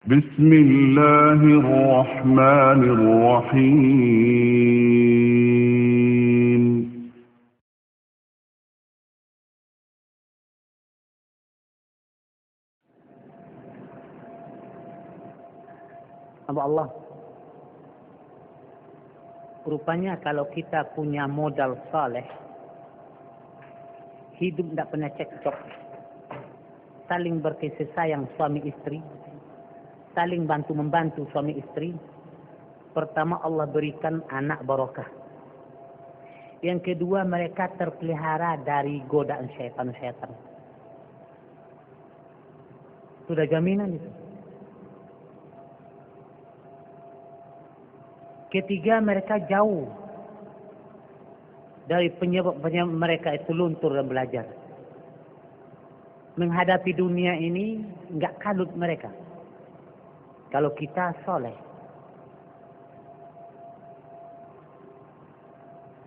بسم الله الرحمن الرحيم. Allah, rupanya kalau kita punya modal saleh, hidup tidak pernah cekcok, saling berkasih sayang suami istri, saling bantu-membantu suami istri. Pertama, Allah berikan anak barokah. Yang kedua, mereka terpelihara dari godaan syaitan-syaitan. Sudah jaminan itu. Ketiga, mereka jauh dari penyebab mereka itu luntur dan belajar. Menghadapi dunia ini enggak kalut mereka. Kalau kita soleh.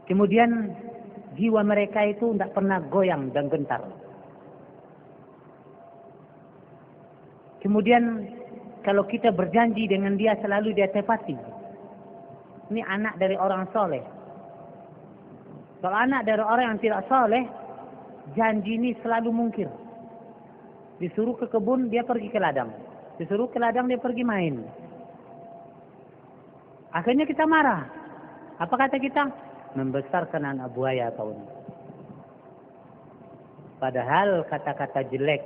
Kemudian jiwa mereka itu tidak pernah goyang dan gentar. Kemudian kalau kita berjanji dengan dia selalu dia tepati. Ini anak dari orang soleh. Kalau anak dari orang yang tidak soleh, janji ini selalu mungkir. Disuruh ke kebun, dia pergi ke ladang. Disuruh ke ladang, dia pergi main. Akhirnya kita marah. Apa kata kita? Membesarkan anak buaya kau ini. Padahal kata-kata jelek.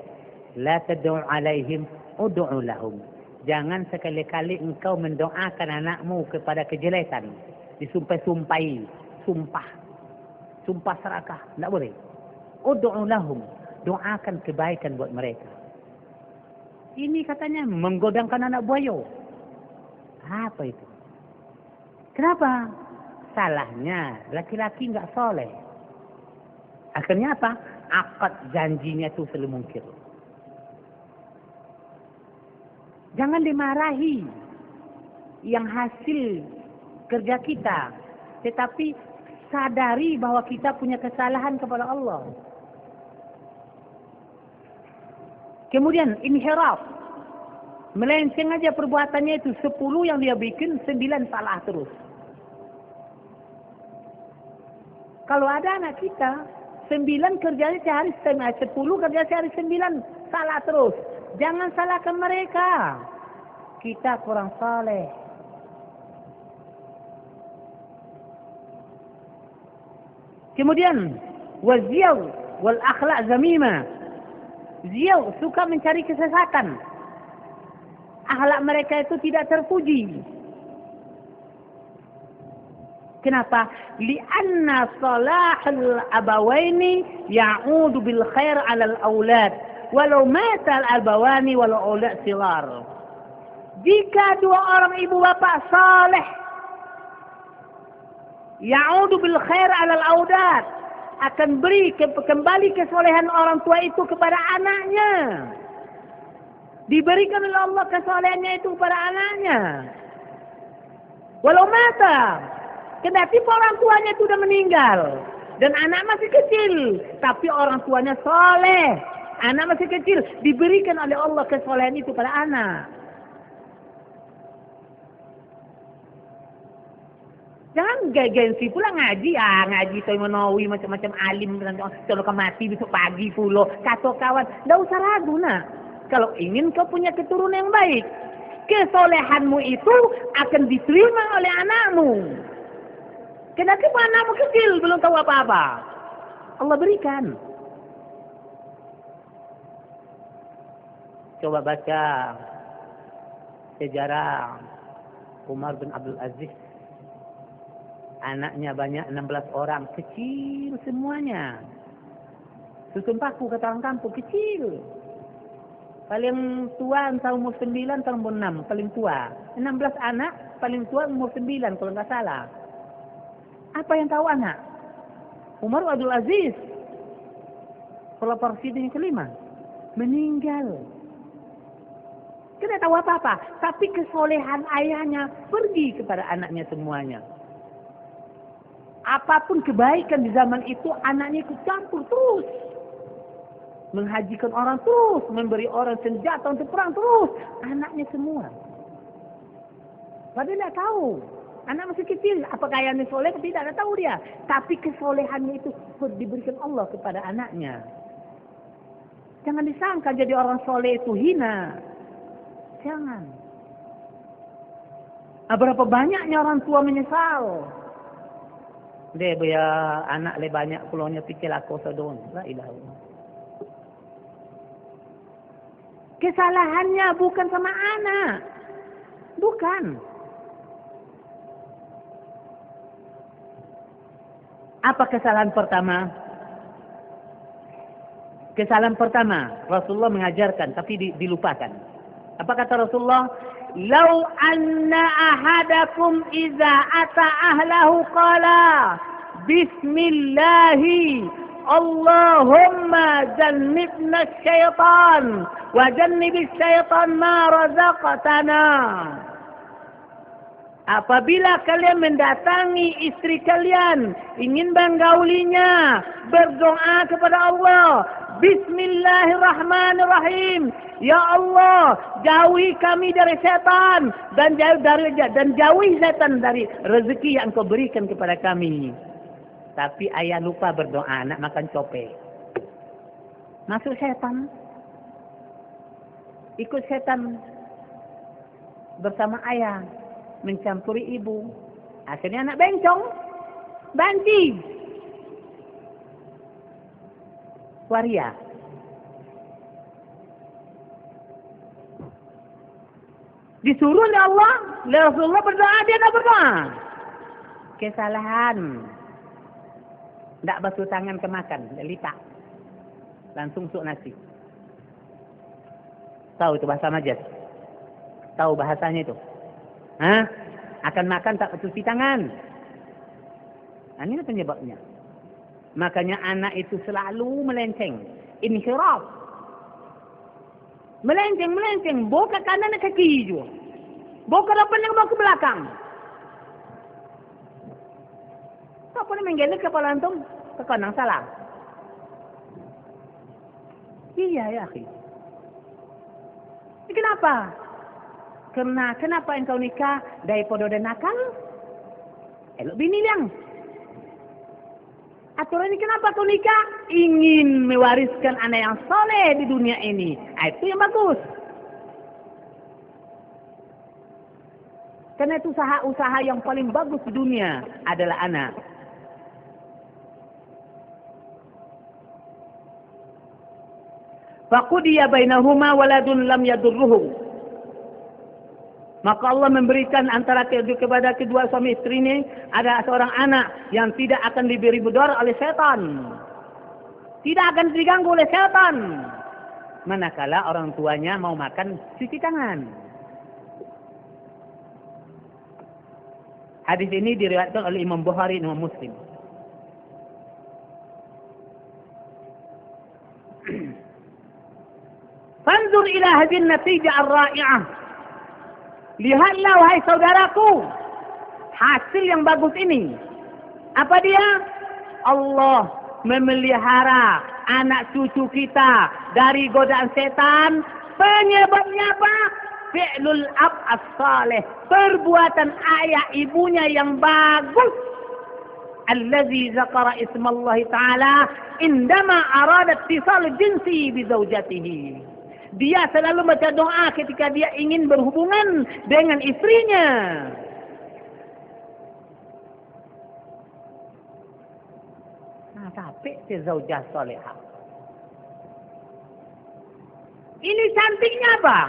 La tad'u alaihim, ud'u lahum. Jangan sekali-kali engkau mendoakan anakmu kepada kejelekan. Disumpah-sumpahi. Sumpah serakah. Tidak boleh. Ud'u lahum. Doakan kebaikan buat mereka. Ini katanya menggodangkan anak buaya. Apa itu? Kenapa? Salahnya laki-laki enggak soleh. Akhirnya apa? Akad janjinya itu selalu mungkir. Jangan dimarahi yang hasil kerja kita. Tetapi sadari bahwa kita punya kesalahan kepada Allah. Kemudian inhiraf. Melenceng aja perbuatannya itu. 10 yang dia bikin, 9 salah terus. Kalau ada anak kita, 9 kerjanya sehari, 10 kerja sehari, 9 salah terus. Jangan salahkan mereka. Kita kurang saleh. Kemudian, waziyaw wal akhlaq zamima. Ziyaw suka mencari kesesatan. Akhlak mereka itu tidak terpuji. Kenapa? Lianna salahul abawaini ya'udu bil khair 'ala al-aulad. Walau mata al-abawani walau aulad sigar. Jika dua orang ibu bapak saleh, ya'udu bil khair 'ala al-aulad, akan beri kembali kesolehan orang tua itu kepada anaknya. Diberikan oleh Allah kesolehannya itu kepada anaknya. Walau mata, kendati orang tuanya itu sudah meninggal dan anak masih kecil, tapi orang tuanya soleh, anak masih kecil, diberikan oleh Allah kesolehan itu pada anak. Jangan gengsi pula ngaji. Ngaji itu menawi macam-macam alim. Kalau kau mati besok pagi pula. Kata kawan, tidak usah ragu nak. Kalau ingin kau punya keturunan yang baik, kesolehanmu itu akan diterima oleh anakmu. Kenapa anakmu kecil belum tahu apa-apa? Allah berikan. Coba baca sejarah Umar bin Abdul Aziz. Anaknya banyak, 16 orang. Kecil semuanya. Susun paku kata orang kampung, kecil. Paling tua entah umur 9, entah umur 6. Paling tua. 16 anak, paling tua umur 9 kalau nggak salah. Apa yang tahu anak? Umar bin Abdul Aziz. Kalau presiden yang kelima. Meninggal. Tidak tahu apa-apa. Tapi kesolehan ayahnya pergi kepada anaknya semuanya. Apapun kebaikan di zaman itu, anaknya ikut campur terus. menghajikan orang terus, memberi orang senjata untuk perang terus. Anaknya semua. Padahal tidak tahu. Anak masih kecil, apakah ayahnya soleh atau tidak tahu dia. Tapi kesolehannya itu diberikan Allah kepada anaknya. Jangan disangka jadi orang soleh itu hina. Jangan. Berapa banyaknya orang tua menyesal. Dia biar anak lebih banyak pulaunya pikir aku sedon. La ilaha illallah. Kesalahannya bukan sama anak. Bukan. Apa kesalahan pertama? Kesalahan pertama, Rasulullah mengajarkan tapi dilupakan. Apa kata Rasulullah? Lau anna ahadakum iza ata ahlahu qala bismillahi Allahumma jannibna syaitan wa jannibis syaitan ma razaqtana. Apabila kalian mendatangi istri kalian, ingin menggaulinya, berdoa kepada Allah, Bismillahirrahmanirrahim. Ya Allah, jauhi kami dari setan dan jauhi setan dari rezeki yang Kau berikan kepada kami. Tapi ayah lupa berdoa, nak makan cope. Masuk setan. Ikut setan bersama ayah. Mencampuri ibu. Akhirnya anak bencong. Banci. Waria. Disuruh oleh Allah. Oleh Rasulullah berdoa. Dia tak berdoa. Kesalahan. Tak basuh tangan ke makan. Dia lipat. Langsung suk nasi. Tahu itu bahasa Majas? Tahu bahasanya itu? Hah? Akan makan tak cuci tangan. Nah, ini penyebabnya. Makanya anak itu selalu melenceng. Inhiraf. Melenceng. Bawa ke kanan ke kiri juga. Bawa ke depan dan bawa ke belakang. Tak boleh menggelek kepala antum ke kanan salah. Iya ya akhi. Kenapa? Kenapa engkau nikah daripada dia nakal? Elok bini yang. Aturan ini kenapa kau nikah? Ingin mewariskan anak yang soleh di dunia ini. Itu yang bagus. Karena itu usaha yang paling bagus di dunia adalah anak. Faqudiya bainahuma waladun lam yadurruhu. Maka Allah memberikan antara kepada kedua suami istri ini ada seorang anak yang tidak akan diberi mudarat oleh setan. Tidak akan diganggu oleh setan. Manakala orang tuanya mau makan cuci tangan. Hadis ini diriwayatkan oleh Imam Bukhari dan Imam Muslim. Fanzur ila hadhihi an-natijah ar-ra'i'ah. Lihatlah wahai saudaraku, hasil yang bagus ini. Apa dia? Allah memelihara anak cucu kita dari godaan setan. Penyebabnya apa? Fi'lul ab as-salih. Perbuatan ayah ibunya yang bagus. Allazi zakara ismallahi ta'ala indama arada ittisal jinsi bi zawjatihi. Dia selalu baca doa ketika dia ingin berhubungan dengan istrinya. Nah, tapi si zaujah salihah. Ini cantiknya apa?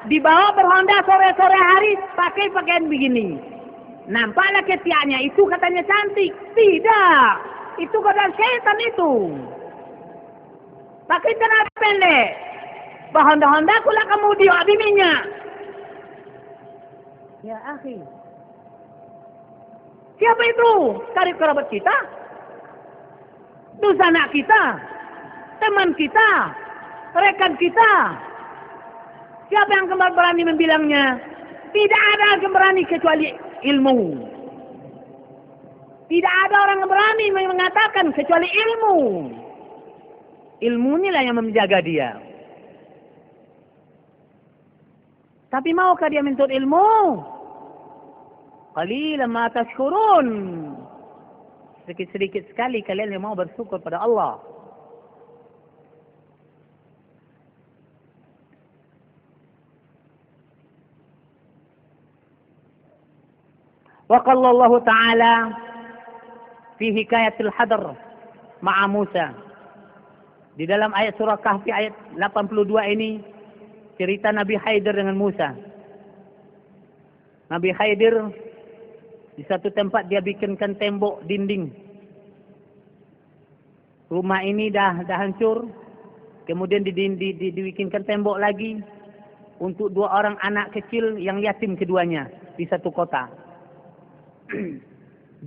Dibawa berhonda sore-sore hari pakai pakaian begini. Nampaklah ketiaknya itu katanya cantik. Tidak. Itu godaan setan itu. Pakai celana pendek. Bahonda-honda kula kamu dia minyak. Ya akhi. Siapa itu? Karib kerabat kita? Anak kita? Teman kita? Rekan kita? Siapa yang berani membilangnya? Tidak ada yang berani kecuali ilmu. Tidak ada orang yang berani mengatakan kecuali ilmu. Ilmu inilah yang menjaga dia. Tapi maukah dia menuntut ilmu? Qalilan ma tashkurun. Sedikit-sedikit sekali kalian yang mau bersyukur pada Allah. Wa qala Allah Ta'ala fi hikayatil hadr ma'a Musa. Di dalam ayat surah Kahfi ayat 82 ini cerita Nabi Khidir dengan Musa. Nabi Khidir di satu tempat dia bikinkan tembok dinding. Rumah ini dah hancur. Kemudian dibikinkan tembok lagi untuk 2 orang anak kecil yang yatim keduanya di satu kota.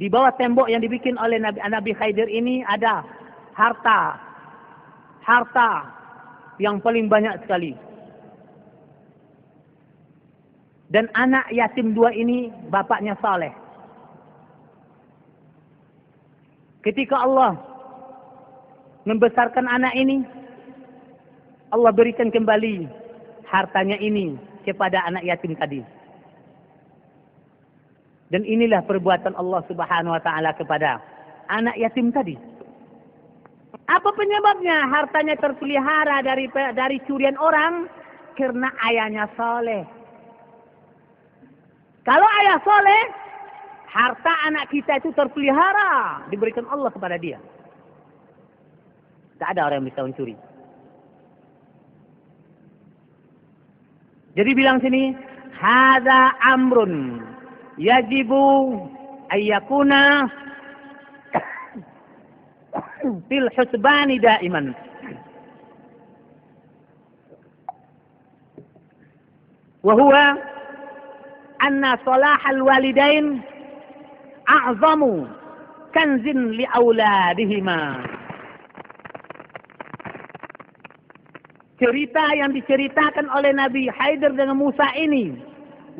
Di bawah tembok yang dibikin oleh Nabi Khidir ini ada harta yang paling banyak sekali. Dan anak yatim 2 ini bapaknya saleh. Ketika Allah membesarkan anak ini, Allah berikan kembali hartanya ini kepada anak yatim tadi. Dan inilah perbuatan Allah Subhanahu wa Ta'ala kepada anak yatim tadi. Apa penyebabnya? Hartanya terpelihara dari curian orang karena ayahnya saleh. Kalau ayah soleh, harta anak kita itu terpelihara, diberikan Allah kepada dia. Tak ada orang yang bisa mencuri. Jadi bilang sini, hadza amrun yajibu ayyakuna fil husbani daiman. Wa huwa anna salahal walidain a'zamu kanzin li auladihima. Cerita yang diceritakan oleh Nabi Khidir dengan Musa ini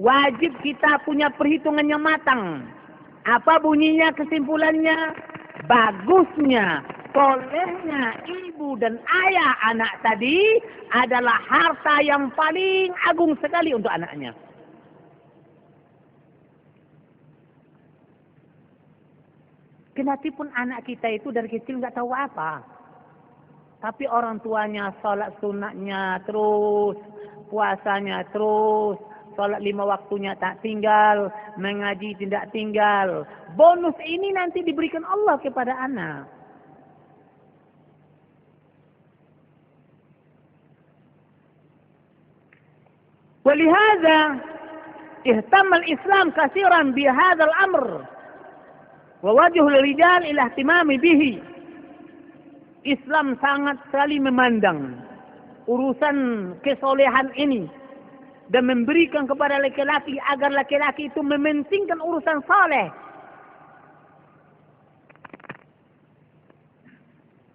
wajib kita punya perhitungan yang matang. Apa bunyinya, kesimpulannya? Bagusnya, solehnya ibu dan ayah anak tadi adalah harta yang paling agung sekali untuk anaknya. Kenatipun anak kita itu dari kecil nggak tahu apa. Tapi orang tuanya sholat sunatnya terus, puasanya terus, sholat 5 waktunya tak tinggal, mengaji tidak tinggal. Bonus ini nanti diberikan Allah kepada anak. Walihada ihtamma al-Islam katsiran bihadzal amr. Wawajhul rijal ila ihtimami bihi. Islam sangat sekali memandang urusan kesolehan ini dan memberikan kepada laki-laki agar laki-laki itu mementingkan urusan saleh.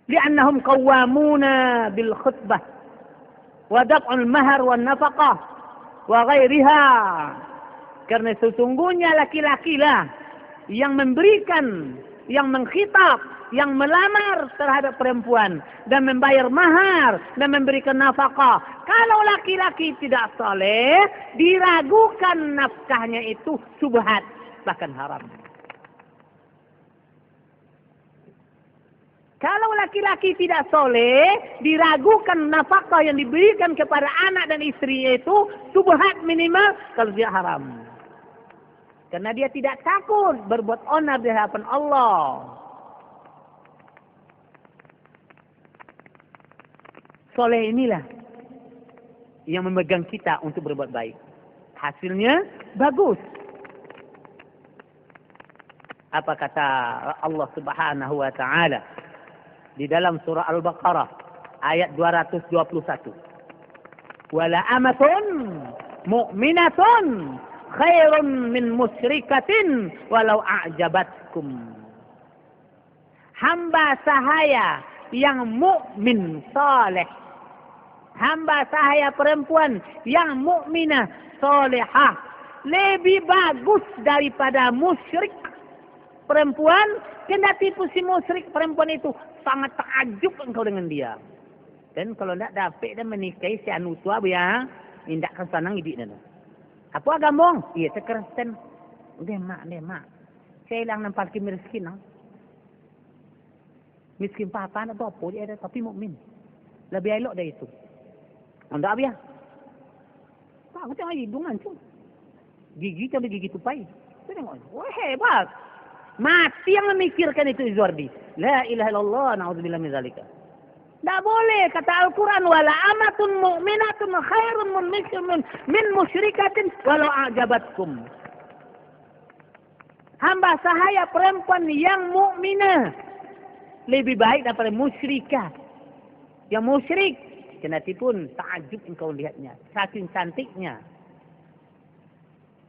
Li'annahum qawwamuna bil khutbah wa daf'ul mahar wan nafaqah wa ghairiha. Karena sesungguhnya laki-laki lah yang memberikan, yang mengkhitab, yang melamar terhadap perempuan dan membayar mahar dan memberikan nafkah. Kalau laki-laki tidak saleh, diragukan nafkahnya itu subhat, bahkan haram. Kalau laki-laki tidak saleh, diragukan nafkah yang diberikan kepada anak dan istri itu subhat minimal, kalau dia haram. Karena dia tidak takut berbuat onar di hadapan Allah. Soleh inilah yang memegang kita untuk berbuat baik. Hasilnya bagus. Apa kata Allah Subhanahu wa Ta'ala di dalam surah Al-Baqarah ayat 221. Wala amatun mu'minatun khairun min musyrikatin walau a'jabatkum. Hamba sahaya yang mukmin saleh, hamba sahaya perempuan yang mukminah salehah lebih bagus daripada musyrik perempuan. Kendati si musyrik perempuan itu sangat takjub engkau dengan dia. Dan kalau tidak dapat dan menikahi si anu tua ya, indak kan sanang idik dan. Apa agama? Iya sekersen. Dia mak. Saya hilang nampak miskin. Miskin apa nak apa dia ada tapi mukmin. Lebih elok dari itu. Anda apa ya? Tak aku tengok hidung hancur. Gigi sampai gigi tupai. Saya tengok, wah hebat. Mati yang memikirkan itu Izwardi. La ilaha illallah, na'udzubillah min zalika. Tak boleh kata Al-Quran, wala amatun mu'minatun khairun min musyrikatin walau a'jabatkum. Hamba sahaya perempuan yang mukminah lebih baik daripada musyrikah. Yang musyrik, kenati pun takjub engkau lihatnya, saking cantiknya.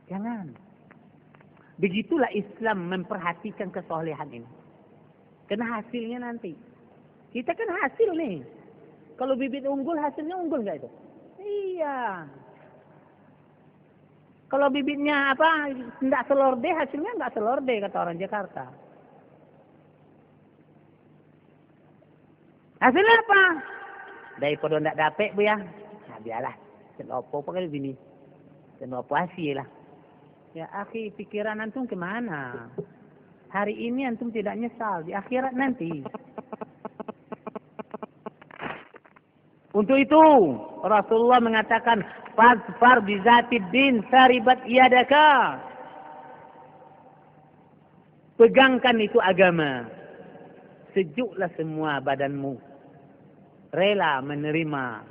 Jangan. Begitulah Islam memperhatikan kesolehan ini. Kena hasilnya nanti. Kita kan hasil nih. Kalau bibit unggul, hasilnya unggul nggak itu? Iya. Kalau bibitnya apa, nggak selorde, hasilnya nggak selorde, kata orang Jakarta. Hasilnya apa? Daripada nggak dapet, Bu ya. Nah, biarlah. Senopo apa kali bini? Senopo hasil lah. Ya, akhi, pikiran antum kemana? Hari ini antum tidak nyesal, di akhirat nanti. Untuk itu Rasulullah mengatakan fazfar bizatid din saribat yadaka. Pegangkan itu agama. Sejuklah semua badanmu. Rela menerima.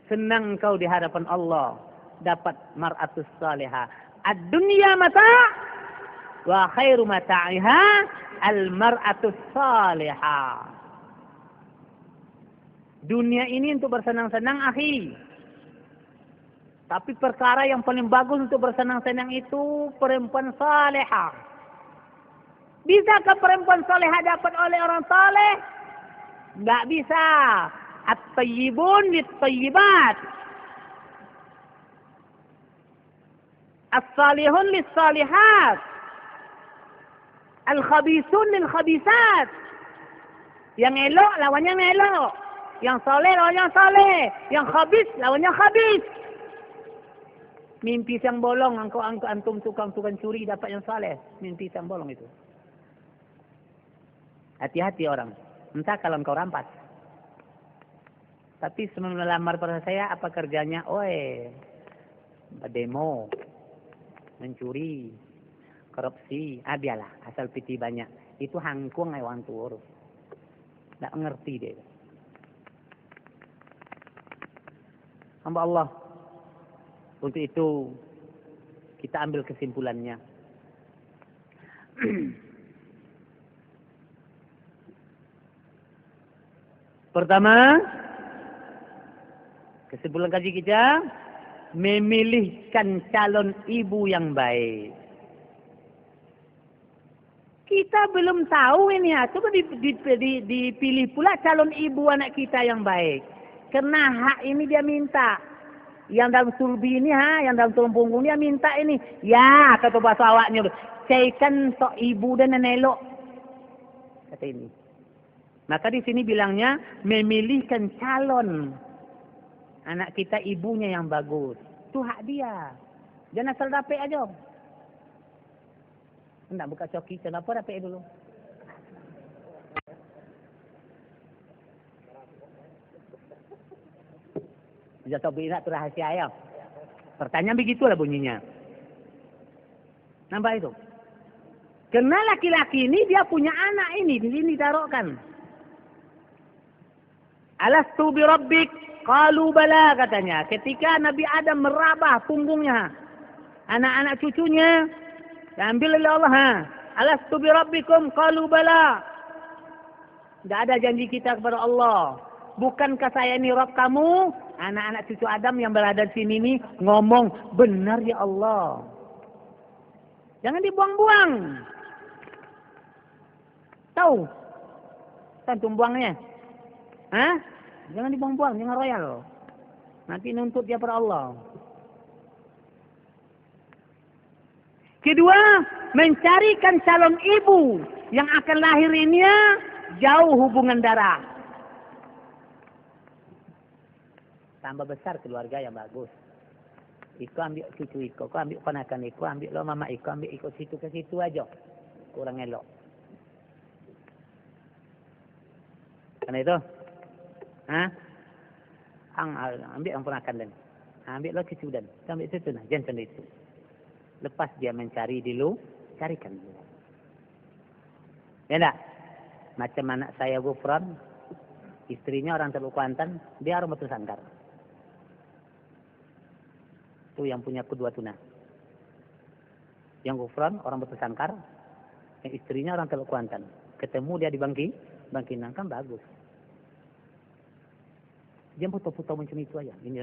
Senang kau di hadapan Allah. Dapat mar'atus salihah. Ad-dunya mata' wa khairu mata'iha al-mar'atus salihah. Dunia ini untuk bersenang-senang, akhi. Tapi perkara yang paling bagus untuk bersenang-senang itu perempuan salihah. Bisakah perempuan salihah dapat oleh orang saleh? Enggak bisa. At-tayyibun lit-tayyibat. As-salihun lis-salihat. Al-khabisun lil-khabisat. Yang elok lawannya yang elok. Yang soleh lawannya soleh. Yang khabis lawannya khabis. Mimpi siang bolong. Antum tukang curi dapat yang soleh. Mimpi siang bolong itu. Hati-hati orang. Entah kalau engkau rampas. Tapi sebelum melamar pada saya, apa kerjanya? Demo. Mencuri. Korupsi. Biarlah. Asal piti banyak. Itu hangkung hewan tur. Tak ngerti dia. Hamba Allah. Untuk itu kita ambil kesimpulannya. Pertama, kesimpulan kaji kita memilihkan calon ibu yang baik. Kita belum tahu ini ya. Coba dipilih pula calon ibu anak kita yang baik. Karena hak ini dia minta. Yang dalam sulbi ini, yang dalam tulang punggung dia minta ini. Ya, kata bahasa awaknya. Saya kan sok ibu dan nenelok. Kata ini. Maka di sini bilangnya, memilihkan calon. Anak kita ibunya yang bagus. Itu hak dia. Jangan asal dapet aja. Hendak buka coki, kenapa dapet dulu? Jatuh bina itu rahasia ya. Pertanyaan begitulah bunyinya. Nampak itu. Karena laki-laki ini dia punya anak ini. Di sini taruhkan. Alastu bi rabbik. Qalu bala katanya. Ketika Nabi Adam merabah punggungnya. Anak-anak cucunya. Diambil oleh Allah. Alastu bi rabbikum. Qalu bala. Tidak ada janji kita kepada Allah. Bukankah saya ini Rabb kamu? Anak-anak cucu Adam yang berada di sini nih ngomong, benar ya Allah. Jangan dibuang-buang. Tahu? Tantum buangnya. Jangan dibuang-buang, jangan royal. Nanti nuntut dia pada Allah. Kedua, mencarikan calon ibu yang akan lahir ini jauh hubungan darah. tambah besar keluarga yang bagus. Iko ambil cucu Iko, kau ambil ponakan Iko, ambil lo mama Iko, ambil Iko situ ke situ aja. Kurang elok. Karena itu, ambil yang ponakan dan ambil lo cucu dan ambil situ nah, jangan itu. Lepas dia mencari dulu, carikan dulu. Ya enggak? Macam anak saya Gufron, istrinya orang Teluk Kuantan, dia orang Batu Sangkar. Itu yang punya kedua tuna. Yang Gufron orang Batu Sangkar, yang istrinya orang Teluk Kuantan. Ketemu dia di Bangki Nangkan bagus. Dia putar-putar macam itu aja. Ini.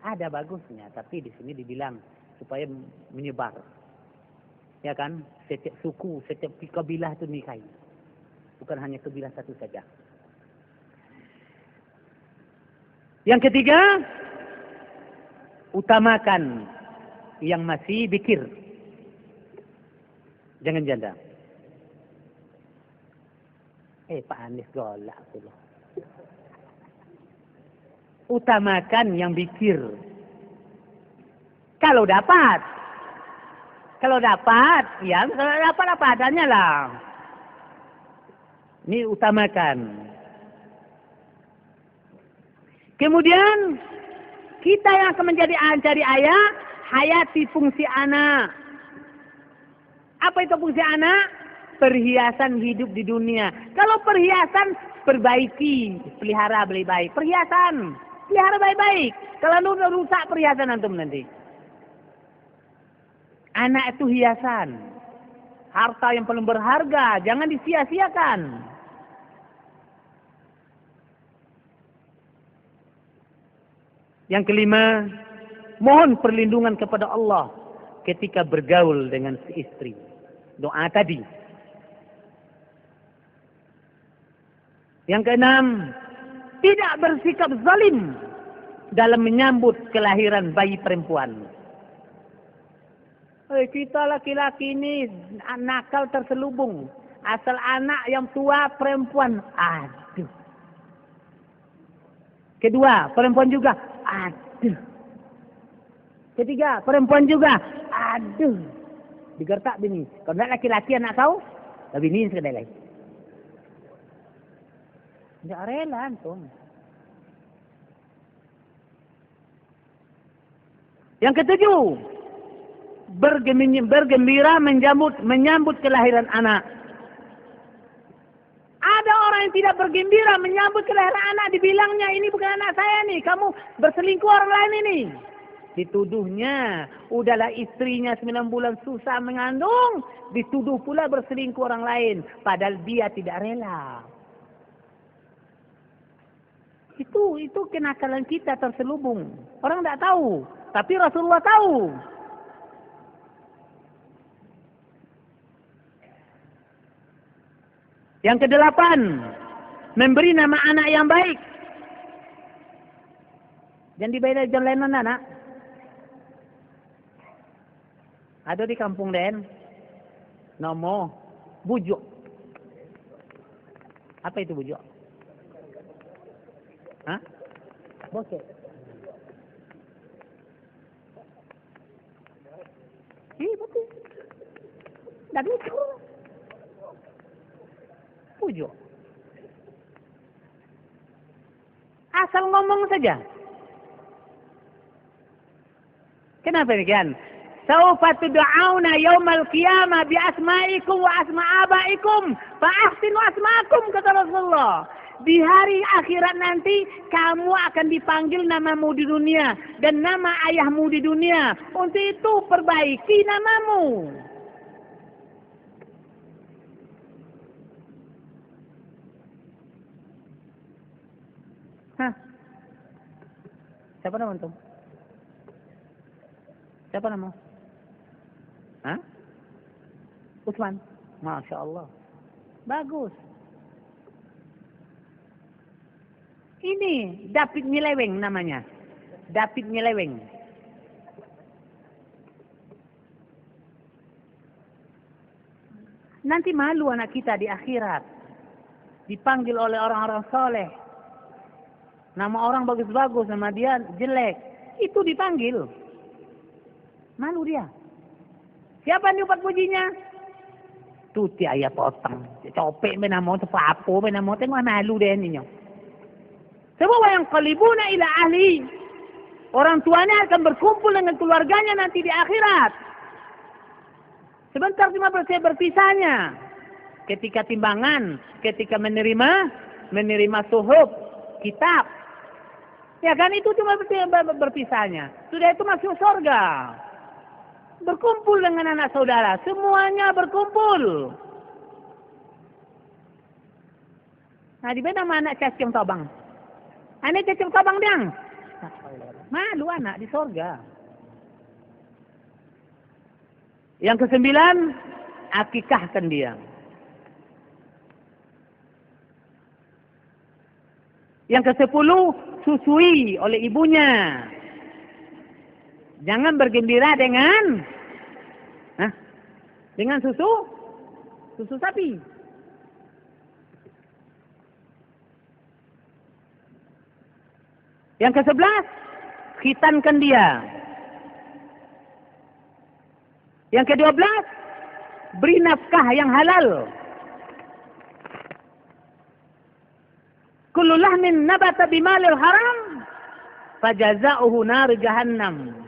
Ada bagusnya, tapi di sini dibilang supaya menyebar. Ya kan? Setiap suku, setiap kabilah itu nikahi. Bukan hanya kabilah satu saja. Yang ketiga, utamakan yang masih bikir. Jangan janda. Pak Anies golak tu loh. Utamakan yang bikir. Kalau dapat, ya kalau dapat apa adanya lah. Ini utamakan. Kemudian kita yang akan menjadi ayah, hayati fungsi anak. Apa itu fungsi anak? Perhiasan hidup di dunia. Kalau perhiasan, perbaiki, pelihara baik-baik. Perhiasan, pelihara baik-baik. Kalau rusak perhiasan antum nanti. Anak itu hiasan. Harta yang paling berharga, jangan disia-siakan. Yang kelima, mohon perlindungan kepada Allah ketika bergaul dengan si istri. Doa tadi. Yang keenam, tidak bersikap zalim dalam menyambut kelahiran bayi perempuan. Kita laki-laki ini nakal terselubung. Asal anak yang tua perempuan. Aduh. Kedua, perempuan juga. Aduh. Ketiga, perempuan juga. Aduh. Digertak bini. Kalau tidak laki-laki anak kau, bini sekadar lain. Tidak rela antum. Yang ketujuh, bergembira menyambut kelahiran anak. Ada orang yang tidak bergembira menyambut kelahiran anak, dibilangnya ini bukan anak saya nih, kamu berselingkuh orang lain ini. Dituduhnya, udahlah istrinya 9 bulan susah mengandung, dituduh pula berselingkuh orang lain, padahal dia tidak rela. Itu kenakalan kita terselubung. Orang tidak tahu, tapi Rasulullah tahu. Yang kedelapan, memberi nama anak yang baik. Jangan dibayar John Lennon anak. Ada di kampung Den, Nomo, bujuk. Apa itu bujuk? Hah? Bokeh. Betul. Dah lucu. Bujuk. Asal ngomong saja. Kenapa demikian? Saufa tud'auna yaumal qiyamah bi asma'ikum wa asma' abaikum fa ahsinu asma'akum, kata Rasulullah. Di hari akhirat nanti kamu akan dipanggil namamu di dunia dan nama ayahmu di dunia. Untuk itu perbaiki namamu. Hah? Siapa nama antum? Siapa nama? Hah? Utsman. Masya Allah. Bagus. Ini David Nyeleweng namanya. David Nyeleweng. Nanti malu anak kita di akhirat. Dipanggil oleh orang-orang soleh. Nama orang bagus-bagus, nama dia jelek. Itu dipanggil. Malu dia. Siapa yang dapat pujinya? Tuti ayah potong. Copek benamo, tepapo benamo. Tengok malu dia ni. Sebab yang qalibuna ila ahli. Orang tuanya akan berkumpul dengan keluarganya nanti di akhirat. Sebentar cuma berpisahnya. Ketika timbangan, ketika menerima suhuf, kitab. Ya kan itu cuma berpisahnya. Sudah itu masuk surga. Berkumpul dengan anak saudara. Semuanya berkumpul. Nah, di mana anak cacing tabang? Anak cacing tabang dia. Malu anak di surga. Yang ke-9, akikahkan dia. Yang ke-10, susui oleh ibunya. Jangan bergembira dengan susu sapi. Yang ke-11, khitankan dia. Yang ke-12, beri nafkah yang halal. Kullu lahmin nabata bimalil haram fajaza'uhu nar jahannam.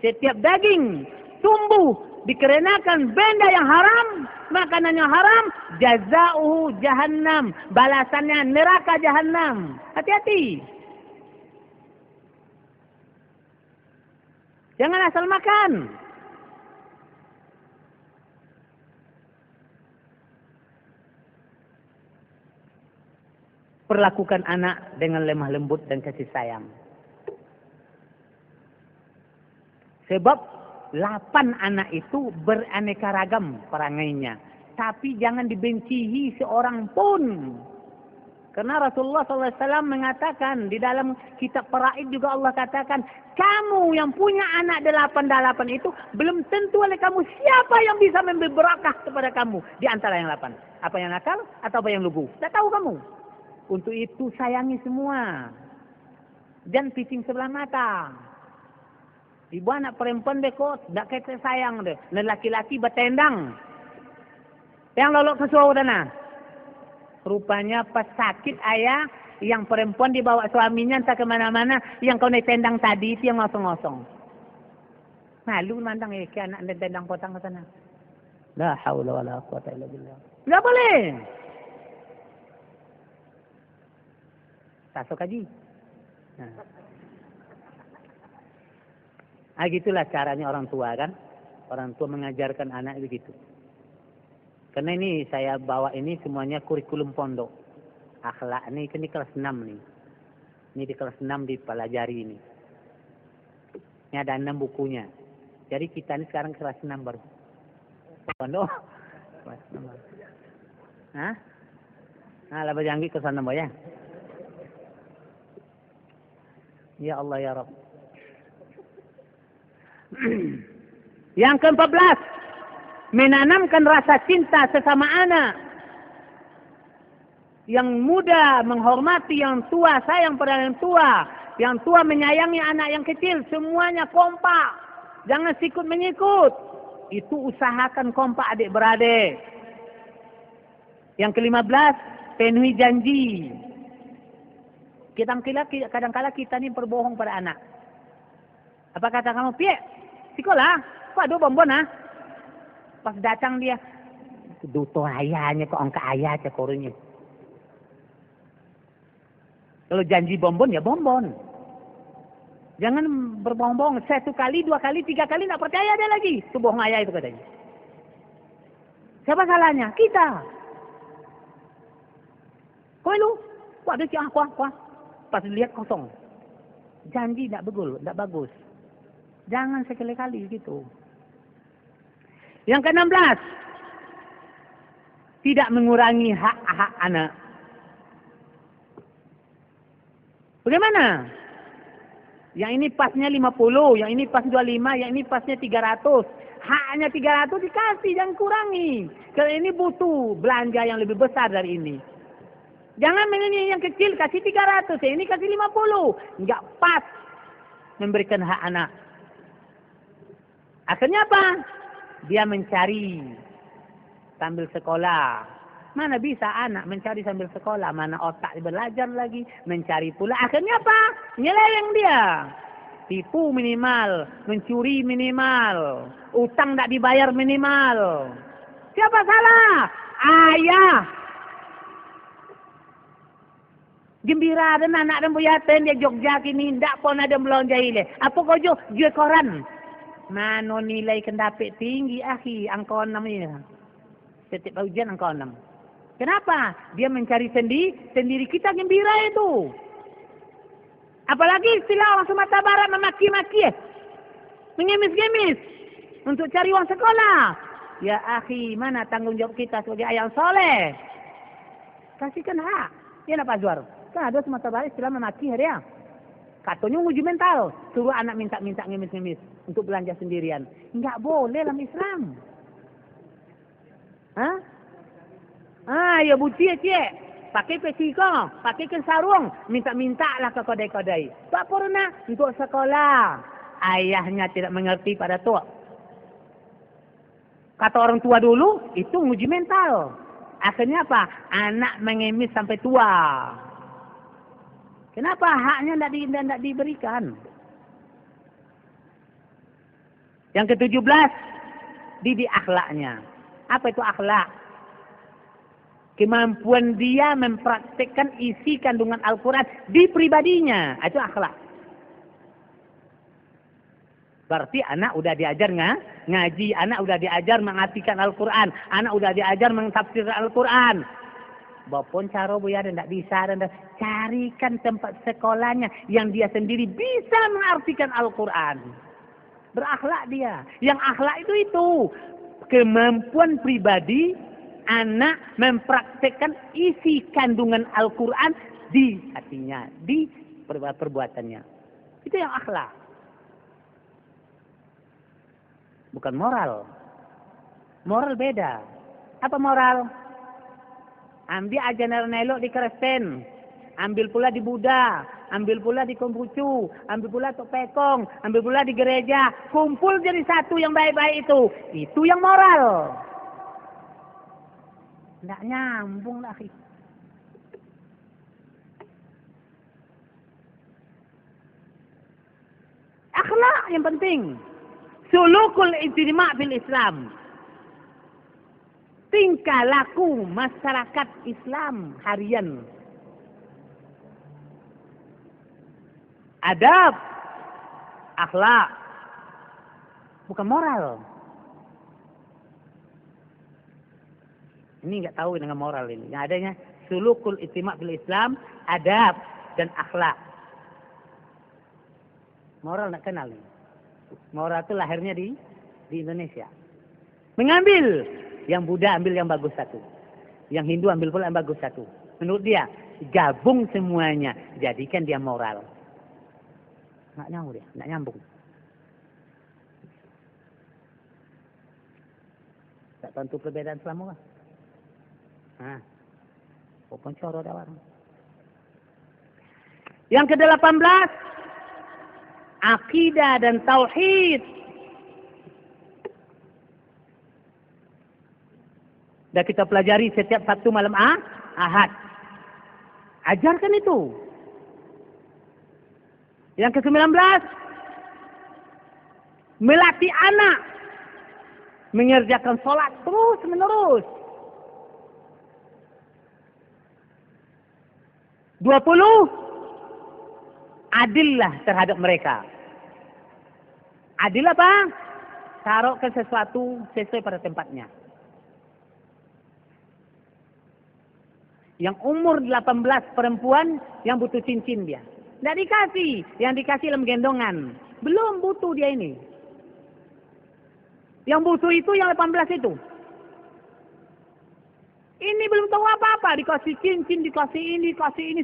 Setiap daging tumbuh dikarenakan benda yang haram, makanan yang haram, jaza'uhu jahannam, balasannya neraka jahannam. Hati-hati. Jangan asal makan. Perlakukan anak dengan lemah lembut dan kasih sayang. Sebab 8 anak itu beraneka ragam perangainya. Tapi jangan dibencihi seorang pun. Karena Rasulullah SAW mengatakan, di dalam kitab Faraid juga Allah katakan, kamu yang punya anak 8 itu, belum tentu oleh kamu siapa yang bisa memberi berkah kepada kamu di antara yang 8. Apa yang nakal atau apa yang lugu? Tak tahu kamu. Untuk itu sayangi semua. Jangan pising sebelah mata. Ibu anak perempuan bekot, tak kata sayang deh. Dan laki-laki bertendang. Yang lolok ke saudara. Rupanya pas sakit ayah, yang perempuan dibawa suaminya entah kemana-mana, yang kau naik tendang tadi itu yang ngosong-ngosong. Malu mandang ke anak naik tendang potang ke sana. La haula wala quwata illa billah. Enggak boleh. Tasuk haji. Nah, gitulah caranya orang tua kan. Orang tua mengajarkan anak begitu. Karena ini saya bawa ini semuanya kurikulum pondok. Akhlak ini kelas 6 nih. Ini di kelas 6 dipelajari ini. Ini ada 6 bukunya. Jadi kita ini sekarang kelas 6 baru. Pondok. Kelas 6 baru. Hah? Nah, laba janggi ke sana ya. Ya Allah ya Rabb. Yang ke-14, menanamkan rasa cinta sesama anak. Yang muda menghormati yang tua, sayang pada yang tua. Yang tua menyayangi anak yang kecil, semuanya kompak. Jangan sikut menyikut. Itu usahakan kompak adik-beradik. Yang ke-15, penuhi janji. Kadang-kala kita ni berbohong pada anak. Apa kata kamu? Piye? Sekolah? Kok ada bombon ah? Pas datang dia, duto ayahnya kok angka ayah aja korunya. Kalau janji bonbon ya bonbon. Jangan berbohong-bohong 1 kali, 2 kali, 3 kali nak percaya dia lagi. Itu bohong ayah itu katanya. Siapa salahnya? Kita. Kau lu, kok ada siang kuah. Pas lihat kosong. Janji tak bagus. Jangan sekali-kali gitu. Yang ke-16, tidak mengurangi hak-hak anak. Bagaimana? Yang ini pasnya 50, yang ini pas 25, yang ini pasnya 300. Haknya 300 dikasih, jangan kurangi. Kalau ini butuh belanja yang lebih besar dari ini. Jangan ini yang kecil kasih 300, yang ini kasih 50. Enggak pas memberikan hak anak. Akhirnya apa? Dia mencari sambil sekolah. Mana bisa anak mencari sambil sekolah, mana otak belajar lagi, mencari pula. Akhirnya apa? Nyeleweng dia. Tipu minimal, mencuri minimal, utang tak dibayar minimal. Siapa salah? Ayah. Gembira dan anak dan buyaten dia Jogja kini ndak pun ada belanja ile. Apa kau jual koran? Mano nilai kendapik tinggi akhi, angka 6 ini. Setiap ujian angka 6. Kenapa? Dia mencari sendiri kita gembira itu. Apalagi istilah orang Sumatera Barat memaki-maki, mengemis-gemis untuk cari uang sekolah. Ya akhi, mana tanggung jawab kita sebagai ayah soleh? Kasihkan hak. Ya nak Pak Zuar. Kan ada Sumatera Barat istilah memaki dia. Katanya uji mental, suruh anak minta-minta ngemis-ngemis untuk belanja sendirian. Enggak boleh dalam Islam. Hah? Ya buci ya, pakai pesiko, pakai sarung, minta-minta lah ke kodai-kodai. Tak pernah untuk sekolah. Ayahnya tidak mengerti pada tua. Kata orang tua dulu, itu uji mental. Akhirnya apa? Anak mengemis sampai tua. Kenapa haknya tidak diberikan? Yang ke-17, didik akhlaknya. Apa itu akhlak? Kemampuan dia mempraktikkan isi kandungan Al-Quran di pribadinya. Itu akhlak. Berarti anak udah diajar ngaji, anak udah diajar mengartikan Al-Quran, anak udah diajar mentafsirkan Al-Quran. Bapun cara bu ya tidak bisa, dan carikan tempat sekolahnya yang dia sendiri bisa mengartikan Al-Quran. Berakhlak dia. Yang akhlak itu kemampuan pribadi anak mempraktekkan isi kandungan Al-Quran di hatinya, di perbuatannya. Itu yang akhlak. Bukan moral. Moral beda. Apa moral? Ambil ajaran elok di Kristen, ambil pula di Buddha, ambil pula di Konghucu, ambil pula Tok Pekong, ambil pula di gereja, kumpul jadi satu yang baik-baik itu. Itu yang moral. Tidak nyambung lah. Akhlak yang penting. Sulukul ijtima' fil Islam. Tingkah laku masyarakat Islam harian. Adab, akhlak, bukan moral. Ini nggak tahu dengan moral ini. Yang adanya sulukul ijtima' fil Islam, adab dan akhlak. Moral nggak kenal ini. Moral itu lahirnya di Indonesia. Mengambil. Yang Buddha ambil yang bagus satu. Yang Hindu ambil pula yang bagus satu. Menurut dia, gabung semuanya. Jadikan dia moral. Nggak nyambung dia, nggak nyambung. Tak tentu perbedaan selama kan? Pokoknya coro dah orang. Yang ke-18, akidah dan tauhid. Dan kita pelajari setiap Sabtu malam Ahad. Ajarkan itu. Yang ke-19, melatih anak mengerjakan sholat terus menerus. 20, adillah terhadap mereka. Adil apa? Taruhkan sesuatu sesuai pada tempatnya. Yang umur 18 perempuan yang butuh cincin dia. Tidak dikasih. Yang dikasih dalam gendongan. Belum butuh dia ini. Yang butuh itu yang 18 itu. Ini belum tahu apa-apa. Dikasih cincin, dikasih ini.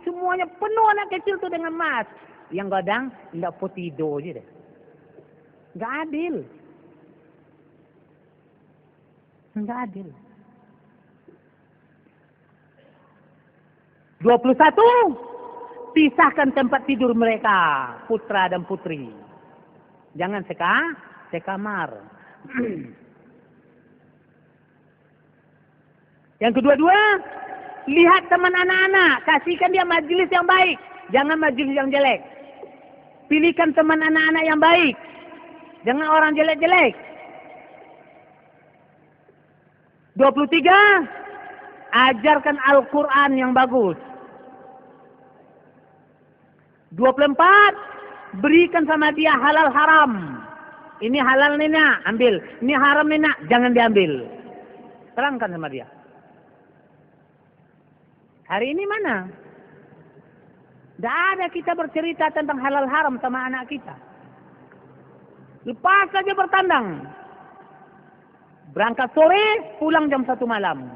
Semuanya penuh anak kecil itu dengan emas. Yang gadang tidak potido aja deh. Nggak adil. Nggak adil. 21. Pisahkan tempat tidur mereka, putra dan putri. Jangan sekamar. Yang kedua-dua, lihat teman anak-anak, kasihkan dia majelis yang baik, jangan majelis yang jelek. Pilihkan teman anak-anak yang baik, jangan orang jelek-jelek. 23, ajarkan Al-Quran yang bagus. 24, berikan sama dia halal haram. Ini halal nih nak, ambil. Ini haram nih nak, jangan diambil. Terangkan sama dia. Hari ini mana? Tidak ada kita bercerita tentang halal haram sama anak kita. Lepas saja bertandang. Berangkat sore, pulang jam 1 malam.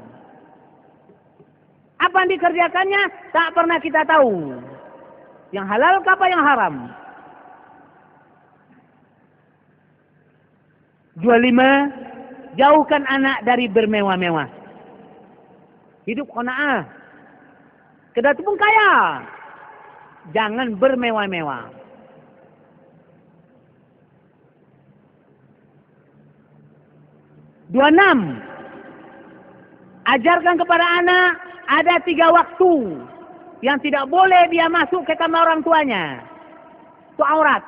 Apa yang dikerjakannya? Tak pernah kita tahu. Yang halal apa yang haram? 25, jauhkan anak dari bermewah-mewah. Hidup qanaah. Kedatu pun kaya. Jangan bermewah-mewah. 26, ajarkan kepada anak ada 3 waktu yang tidak boleh dia masuk ke kamar orang tuanya. Itu aurat.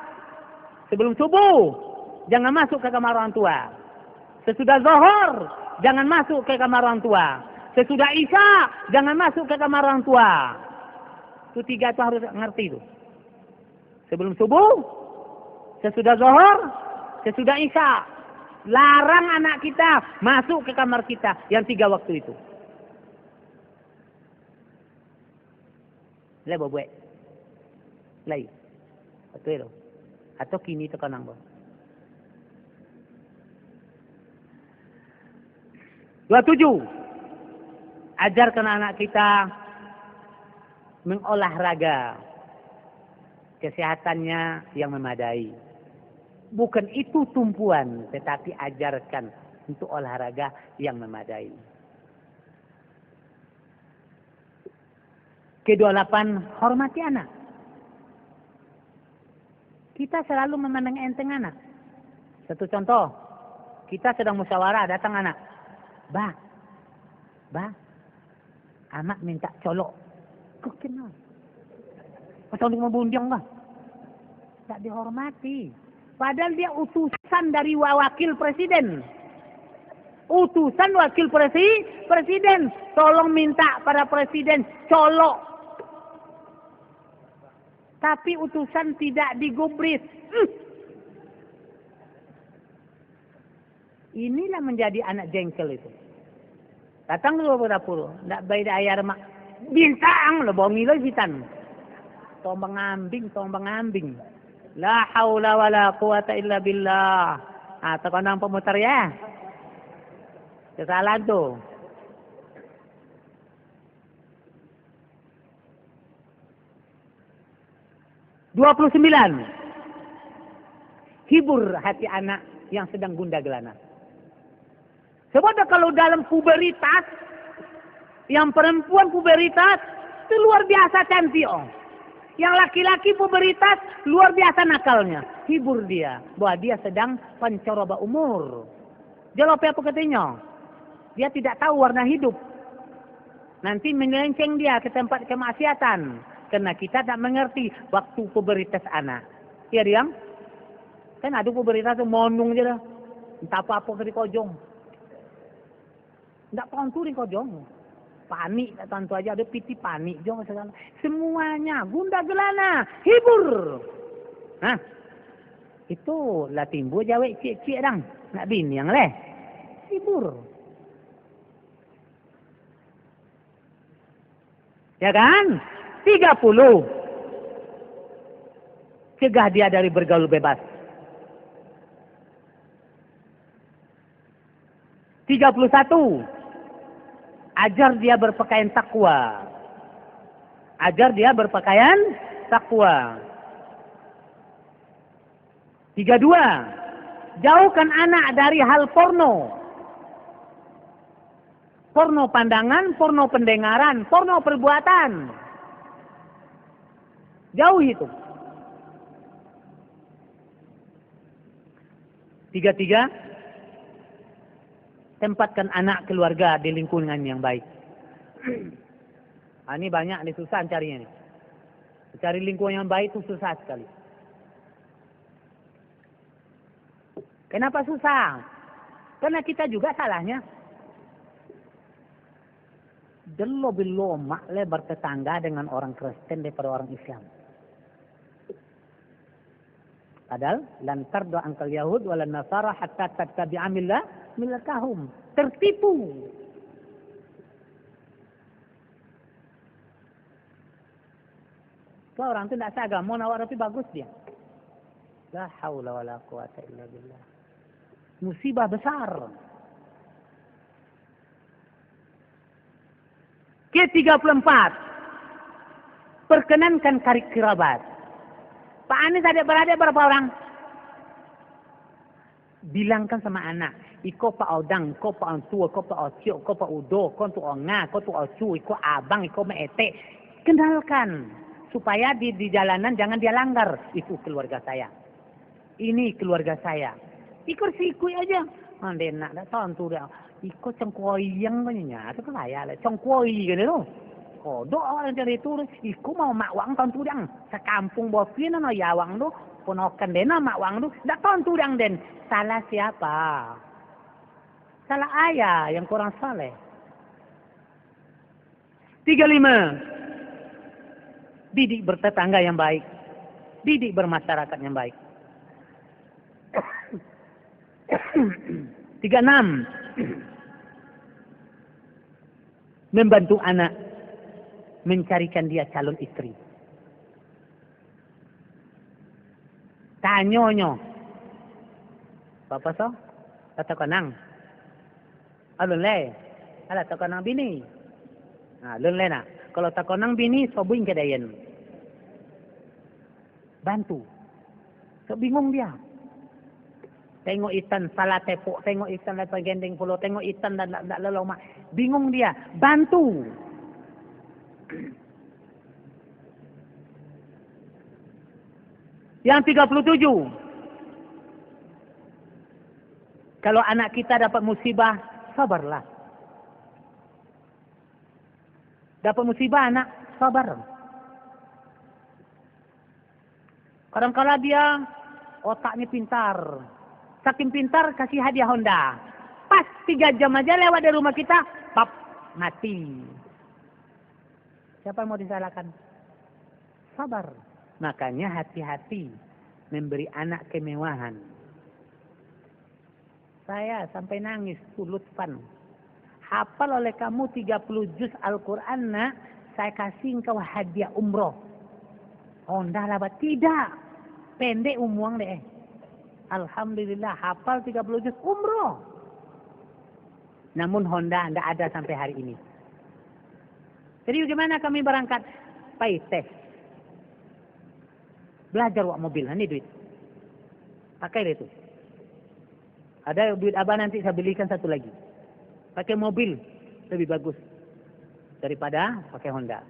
Sebelum subuh, jangan masuk ke kamar orang tua. Sesudah zuhur, jangan masuk ke kamar orang tua. Sesudah isya, jangan masuk ke kamar orang tua. Itu 3 itu harus ngerti itu. Sebelum subuh, sesudah zuhur, sesudah isya. Larang anak kita masuk ke kamar kita yang 3 waktu itu. Lai buat. Lai. Betul. Atau kini tekanang bo. 27. Ajarkan anak kita mengolahraga, kesehatannya yang memadai. Bukan itu tumpuan, tetapi ajarkan untuk olahraga yang memadai. Ke-28, hormati anak. Kita selalu memandang enteng anak. Satu contoh, kita sedang musyawarah, datang anak. Bah, anak minta colok. Kok kenal? Pasal untuk membundiang bah. Tak dihormati. Padahal dia utusan dari wakil presiden. Utusan wakil presiden. Tolong minta pada presiden colok. Tapi utusan tidak digubris. Inilah menjadi anak jengkel itu. Datang dulu ke dapur. Tidak baik ayar mak. Bintang. Lebongi lagi hitan. Tombang ambing. La haula wa la quwata illa billah. Tekanang pemutar ya. Kesalahan tu. (29) Hibur hati anak yang sedang gundah gelana. Sebab kalau dalam puberitas, yang perempuan puberitas itu luar biasa cantik. Yang laki-laki puberitas luar biasa nakalnya. Hibur dia bahwa dia sedang pancoroba umur. Jawab apa katanya? Dia tidak tahu warna hidup. Nanti melenceng dia ke tempat kemaksiatan. Karena kita tak mengerti waktu puberitas anak. Ya Riang? Kan ada puberitas itu monung je lah. Entah apa-apa ke di kojong. Tak pantu di kojong. Panik tentu aja, ada piti panik juga segala. Semuanya gundah gelana, hibur. Nah, itu lah timbul jawab cik-cik dang, nak bini yang leh. Hibur. Ya kan? 30. Cegah dia dari bergaul bebas. 31. Ajar dia berpakaian takwa. Ajar dia berpakaian takwa. 32. Jauhkan anak dari hal porno. Porno pandangan, porno pendengaran, porno perbuatan. Jauh itu. 3, tempatkan anak keluarga di lingkungan yang baik. Ini banyak, ini susah carinya nih. Cari lingkungan yang baik itu susah sekali. Kenapa susah? Karena kita juga salahnya. Belum makle bertetangga dengan orang Kristen daripada orang Islam. Padahal lan tarda angkal Yahud walan Nasara hatta tattabi'a millatahum. Tertipu. Kalau orang itu tidak seagama, nawar tapi bagus dia. La haula wala quwata illa billah. Musibah besar. Ke-34. Perkenankan karib kerabat. Pak Anies adik-beradik berapa orang? Bilangkan sama anak. Iko Pak Odang, iko Pak Antua, iko Pak Ocio, iko Pak Udo, iko tu Onga, iko tu Ocu, iko Abang, iko Meete. Kendalkan. Supaya di jalanan jangan dia langgar. Itu keluarga saya. Ini keluarga saya. Ikut sikui aja. Ande nak dah tahu tu dia. Ikut cengkuai yang banyak. Itu kan saya lah. Cengkuai gitu loh. Kodok orang dari itu. Ikut mau mak wang tahun tu yang. Sekampung boskin no ya wang tu. Ponokan dena mak wang tu. Dah tahun tu yang den. Salah siapa? Salah ayah yang kurang saleh. 35. Didik bertetangga yang baik. Didik bermasyarakat yang baik. 36. Membantu anak mencarikan dia calon istri. Tanyonyo. Bapak so? Kata konang. Alun le. Ala tak konang bini. Alun le nak. Kalau tak konang bini, sobuin kedayan. Bantu. So bingung dia. Tengok itan salah tepuk, tengok itan lepas gendeng pulau, tengok itan dan tak lelong mak. Bingung dia. Bantu. Yang 37. Kalau anak kita dapat musibah, sabarlah. Dapat musibah anak, sabar. Kadang-kadang dia otaknya pintar. Saking pintar kasih hadiah Honda. Pas 3 jam aja lewat dari rumah kita, pap, mati. Siapa yang mau disalahkan? Sabar. Makanya hati-hati memberi anak kemewahan. Saya sampai nangis, Lutfan. Hafal oleh kamu 30 juz Al-Quran, nak. Saya kasih engkau hadiah umroh. Honda lah, tidak. Pendek umuang deh. Alhamdulillah, hafal 30 juz umroh. Namun Honda tidak ada sampai hari ini. Jadi bagaimana kami berangkat? Pai tes. Belajar wak mobil, ini duit. Pakai itu. Ada duit abah nanti saya belikan satu lagi. Pakai mobil lebih bagus daripada pakai Honda.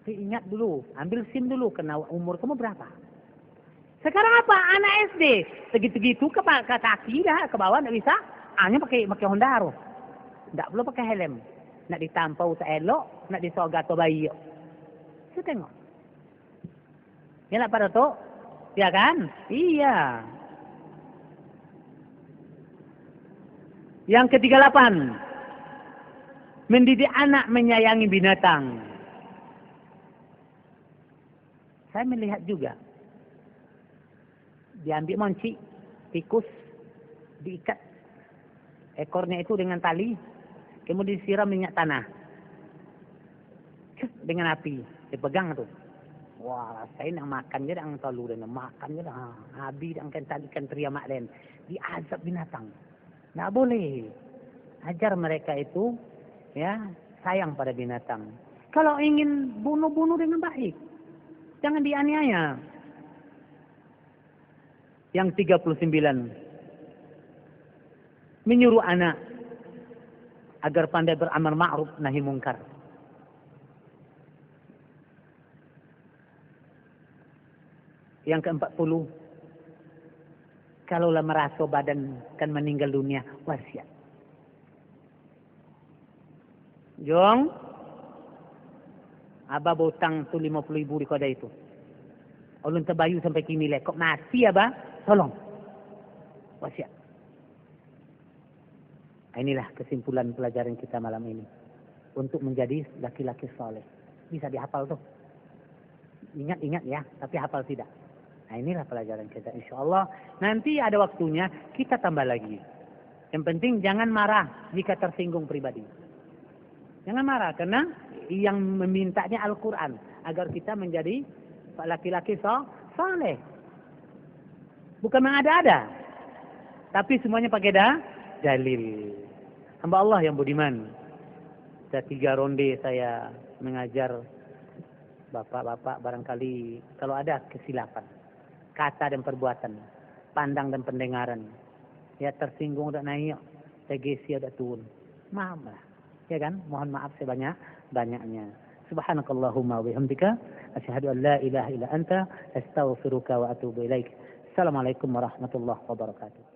Tapi ingat dulu, ambil SIM dulu, kena umur kamu berapa? Sekarang apa? Anak SD. Segitu-gitu ke kaki dah, ke bawah tidak bisa. Hanya pakai Honda harus. Tidak perlu pakai helm. Nak ditampau seelok, nak disogato bayi. Saya tengok. Ya nak pada tu? Ya kan? Iya. Yang ke-38. Mendidik anak menyayangi binatang. Saya melihat juga. Diambil monci, tikus, diikat ekornya itu dengan tali, kemudian disiram minyak tanah. Dengan api, dipegang tuh. Wah, saya nak makan je dah, tahu dah nak makan je dah. Habis dah angkat talikan teriamak dan diazab binatang. Tak boleh. Ajar mereka itu ya sayang pada binatang. Kalau ingin bunuh dengan baik. Jangan dianiaya. Yang 39. Menyuruh anak agar pandai beramal ma'ruf nahi mungkar. Yang ke-40, kalaulah merasa badan kan meninggal dunia, wasiat. Jong, Abah botang tu 50.000 di kodai itu. Ulun terbayu sampai kini kok mati Abah, tolong. Wasiat. Inilah kesimpulan pelajaran kita malam ini. Untuk menjadi laki-laki soleh. Bisa dihafal tuh. Ingat-ingat ya, tapi hafal tidak. Nah inilah pelajaran kita insyaAllah. Nanti ada waktunya kita tambah lagi. Yang penting jangan marah jika tersinggung pribadi. Jangan marah karena yang memintanya Al-Quran. Agar kita menjadi laki-laki soleh. Bukan mengada-ada. Tapi semuanya pakai dalil. Hamba Allah yang budiman. Sudah 3 ronde saya mengajar bapak-bapak, barangkali kalau ada kesilapan. Kata dan perbuatan. Pandang dan pendengaran. Ya tersinggung udah naik. Tegesi udah turun. Maaflah. Ya kan? Mohon maaf sebanyak-banyaknya. Subhanakallahumma wa bihamdika asyhadu an la ilaha illa anta astaghfiruka wa atubu ilaik. Assalamualaikum warahmatullahi wabarakatuh.